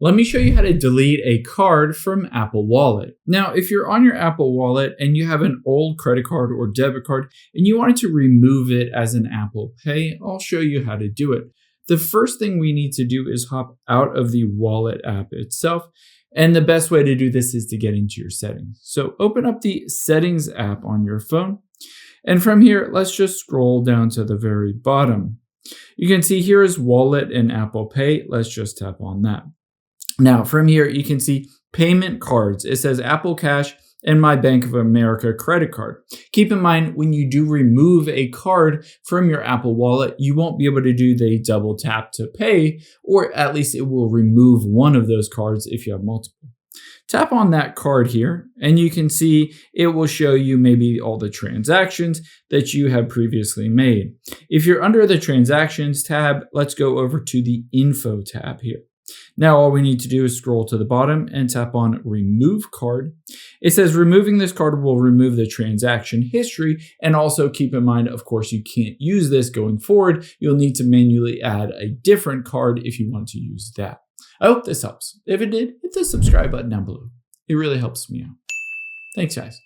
Let me show you how to delete a card from Apple Wallet. Now, if you're on your Apple Wallet and you have an old credit card or debit card and you wanted to remove it as an Apple Pay, I'll show you how to do it. The first thing we need to do is hop out of the Wallet app itself. And the best way to do this is to get into your settings. So open up the Settings app on your phone. And from here, let's just scroll down to the very bottom. You can see here is Wallet and Apple Pay. Let's just tap on that. Now, from here, you can see payment cards. It says Apple Cash and my Bank of America credit card. Keep in mind, when you do remove a card from your Apple Wallet, you won't be able to do the double tap to pay, or at least it will remove one of those cards if you have multiple. Tap on that card here, and you can see it will show you maybe all the transactions that you have previously made. If you're under the Transactions tab, let's go over to the Info tab here. Now all we need to do is scroll to the bottom and tap on Remove Card. It says removing this card will remove the transaction history, and also keep in mind, of course, you can't use this going forward. You'll need to manually add a different card if you want to use that. I hope this helps. If it did, hit the subscribe button down below. It really helps me out. Thanks, guys.